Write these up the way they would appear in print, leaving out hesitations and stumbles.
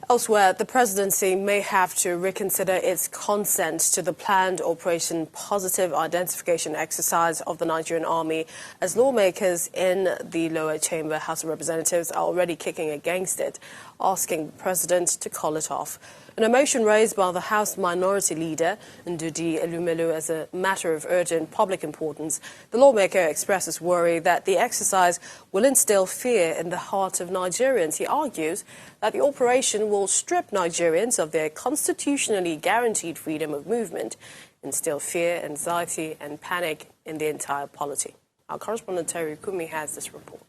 Elsewhere, the presidency may have to reconsider its consent to the planned Operation Positive Identification exercise of the Nigerian army, as lawmakers in the lower chamber House of Representatives are already kicking against it, asking the president to call it off. An motion raised by the House Minority Leader, Ndudi Elumelu, as a matter of urgent public importance, the lawmaker expresses worry that the exercise will instill fear in the heart of Nigerians. He argues that the operation will strip Nigerians of their constitutionally guaranteed freedom of movement, instill fear, anxiety and panic in the entire polity. Our correspondent Terry Kumi has this report.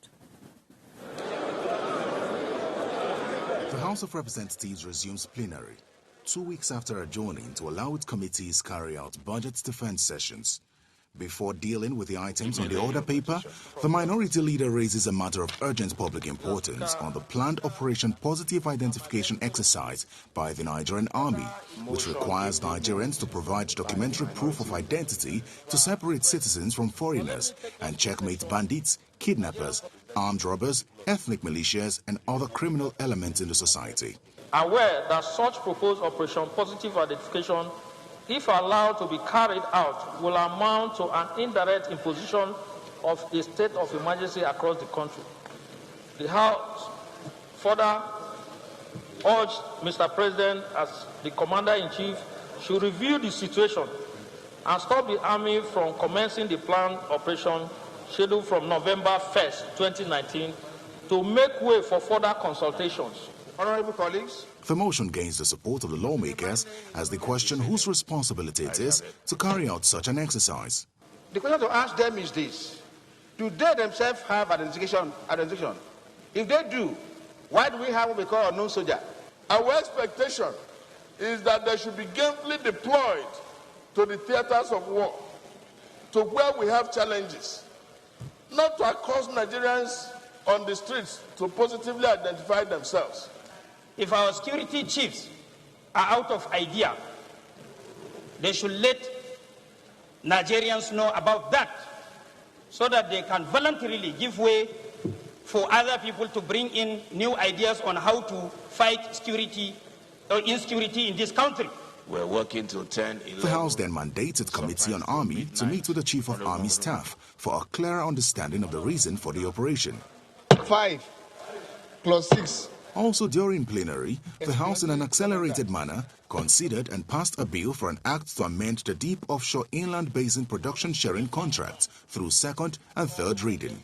The House of Representatives resumes plenary 2 weeks after adjourning to allow its committees carry out budget defense sessions. Before dealing with the items on the order paper, the minority leader raises a matter of urgent public importance on the planned Operation Positive Identification exercise by the Nigerian Army, which requires Nigerians to provide documentary proof of identity to separate citizens from foreigners and checkmate bandits, kidnappers, armed robbers, ethnic militias, and other criminal elements in the society. Aware that such proposed Operation Positive Identification, if allowed to be carried out, will amount to an indirect imposition of a state of emergency across the country. The House further urged Mr. President, as the Commander-in-Chief, should review the situation and stop the Army from commencing the planned operation scheduled from November 1st, 2019, to make way for further consultations. Honorable colleagues, the motion gains the support of the lawmakers as they question whose responsibility it is to carry out such an exercise. The question to ask them is this: do they themselves have identification? If they do, why do we have what we call a known soldier? Our expectation is that they should be gainfully deployed to the theaters of war, to where we have challenges, not to accost Nigerians on the streets to positively identify themselves. If our security chiefs are out of idea, they should let Nigerians know about that so that they can voluntarily give way for other people to bring in new ideas on how to fight security or insecurity in this country. We're working till 10, 11. The House then mandated Committee on Army to meet with the Chief of Army Staff for a clearer understanding of the reason for the operation. 5 plus 6. Also during plenary, the House in an accelerated manner considered and passed a bill for an act to amend the Deep Offshore Inland Basin Production Sharing Contracts through second and third reading.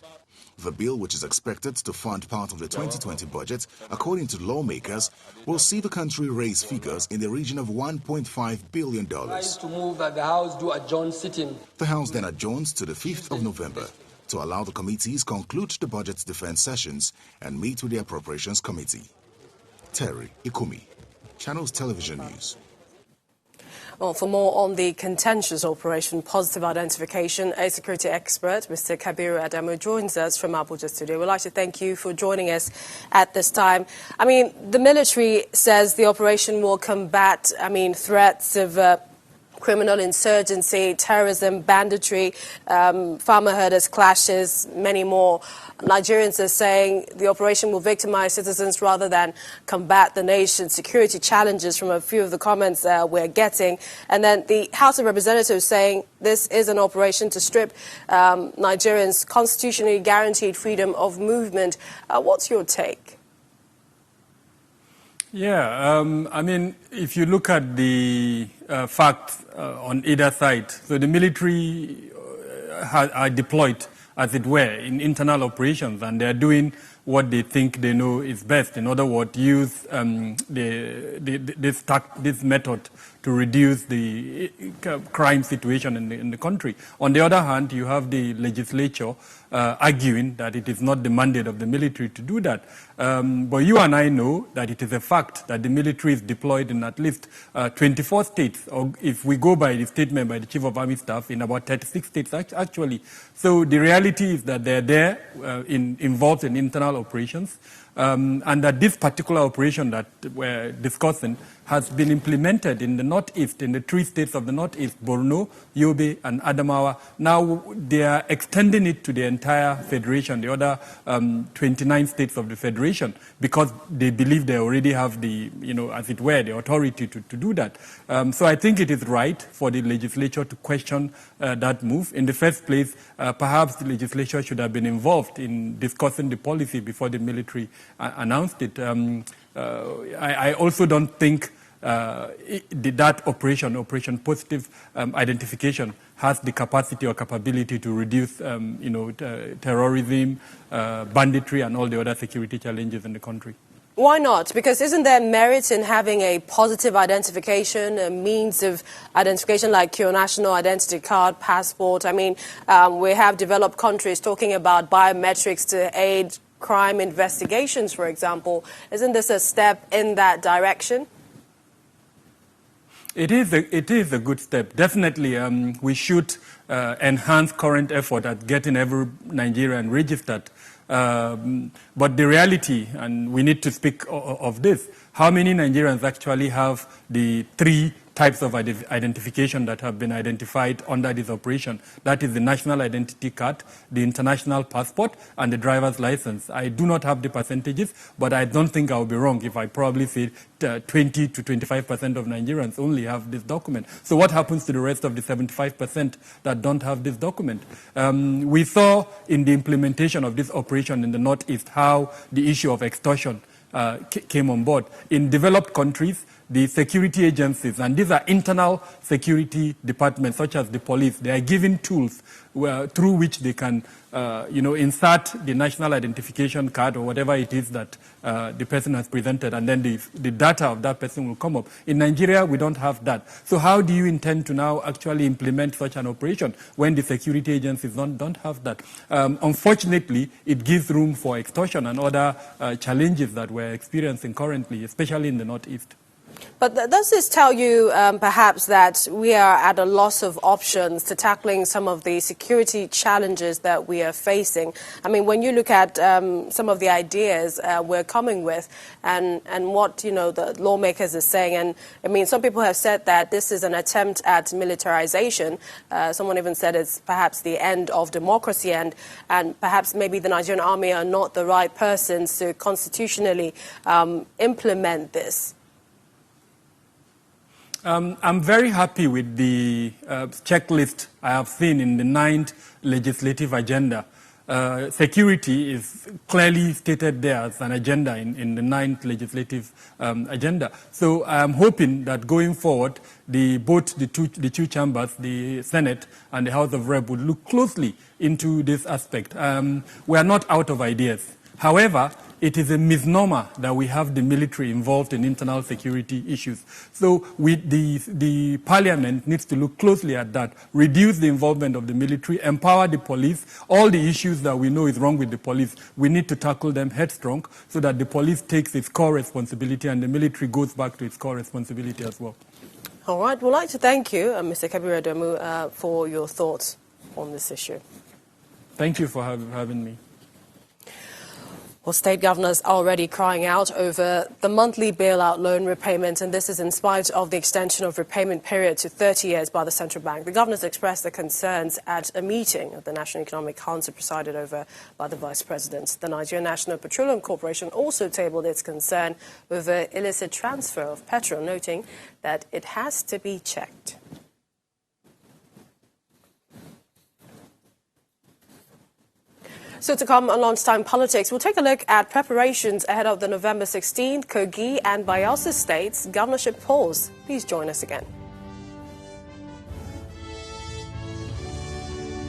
The bill, which is expected to fund part of the 2020 budget, according to lawmakers, will see the country raise figures in the region of $1.5 billion. To move that the House do adjourn sitting. The House then adjourns to the 5th of November to allow the committees conclude the budget defense sessions and meet with the Appropriations Committee. Terry Ikumi, Channels Television News. Well, for more on the contentious Operation Positive Identification, a security expert, Mr. Kabiru Adamu, joins us from Abuja studio. We'd like to thank you for joining us at this time. The military says the operation will combat, threats of criminal insurgency, terrorism, banditry, farmer herders clashes, many more. Nigerians are saying the operation will victimize citizens rather than combat the nation's security challenges from a few of the comments we're getting. And then the House of Representatives saying this is an operation to strip Nigerians' constitutionally guaranteed freedom of movement. What's your take? Yeah, if you look at the facts on either side, so the military are deployed, as it were, in internal operations, and they're doing what they think they know is best. In other words, use this method to reduce the crime situation in the country. On the other hand, you have the legislature arguing that it is not the mandate of the military to do that. But you and I know that it is a fact that the military is deployed in at least 24 states, or if we go by the statement by the Chief of Army Staff, in about 36 states actually. So the reality is that they're there involved in internal operations. and that this particular operation that we're discussing has been implemented in the Northeast, in the 3 states of the Northeast, Borno, Yobe, and Adamawa. Now they are extending it to the entire federation, the other 29 states of the federation, because they believe they already have the, as it were, the authority to do that. So I think it is right for the legislature to question that move. In the first place, perhaps the legislature should have been involved in discussing the policy before the military announced it. I also don't think that Operation Positive Identification, has the capacity or capability to reduce, terrorism, banditry, and all the other security challenges in the country. Why not? Because isn't there merit in having a positive identification, a means of identification like your national identity card, passport? I mean, we have developed countries talking about biometrics to aid crime investigations, for example. Isn't this a step in that direction? It is a good step. Definitely, we should enhance current effort at getting every Nigerian registered. But the reality, and we need to speak of this, how many Nigerians actually have the 3 types of identification that have been identified under this operation? That is the national identity card, the international passport, and the driver's license. I do not have the percentages, but I don't think I'll be wrong if I probably say 20 to 25% of Nigerians only have this document. So what happens to the rest of the 75% that don't have this document? We saw in the implementation of this operation in the Northeast how the issue of extortion came on board. In developed countries, the security agencies, and these are internal security departments such as the police, they are given tools through which they can insert the national identification card or whatever it is that the person has presented, and then the data of that person will come up. In Nigeria, we don't have that. So how do you intend to now actually implement such an operation when the security agencies don't have that? Unfortunately, it gives room for extortion and other challenges that we're experiencing currently, especially in the Northeast. But does this tell you perhaps that we are at a loss of options to tackling some of the security challenges that we are facing? I mean, when you look at some of the ideas we're coming with and what, the lawmakers are saying, and I mean, some people have said that this is an attempt at militarization. Someone even said it's perhaps the end of democracy, and perhaps maybe the Nigerian army are not the right persons to constitutionally implement this. I'm very happy with the checklist I have seen in the 9th legislative agenda. Security is clearly stated there as an agenda in the 9th legislative agenda. So I'm hoping that going forward, both the two chambers, the Senate and the House of Rep, would look closely into this aspect. We are not out of ideas. However, it is a misnomer that we have the military involved in internal security issues. So the parliament needs to look closely at that, reduce the involvement of the military, empower the police. All the issues that we know is wrong with the police, we need to tackle them headstrong so that the police takes its core responsibility and the military goes back to its core responsibility as well. All right. We'd like to thank you, Mr. Kabiru Adamu, for your thoughts on this issue. Thank you for having me. Well, state governors are already crying out over the monthly bailout loan repayment, and this is in spite of the extension of repayment period to 30 years by the central bank. The governors expressed their concerns at a meeting of the National Economic Council presided over by the Vice President. The Nigerian National Petroleum Corporation also tabled its concern over illicit transfer of petrol, noting that it has to be checked. So to come on Lunchtime Politics, we'll take a look at preparations ahead of the November 16th Kogi and Bayelsa States governorship polls. Please join us again.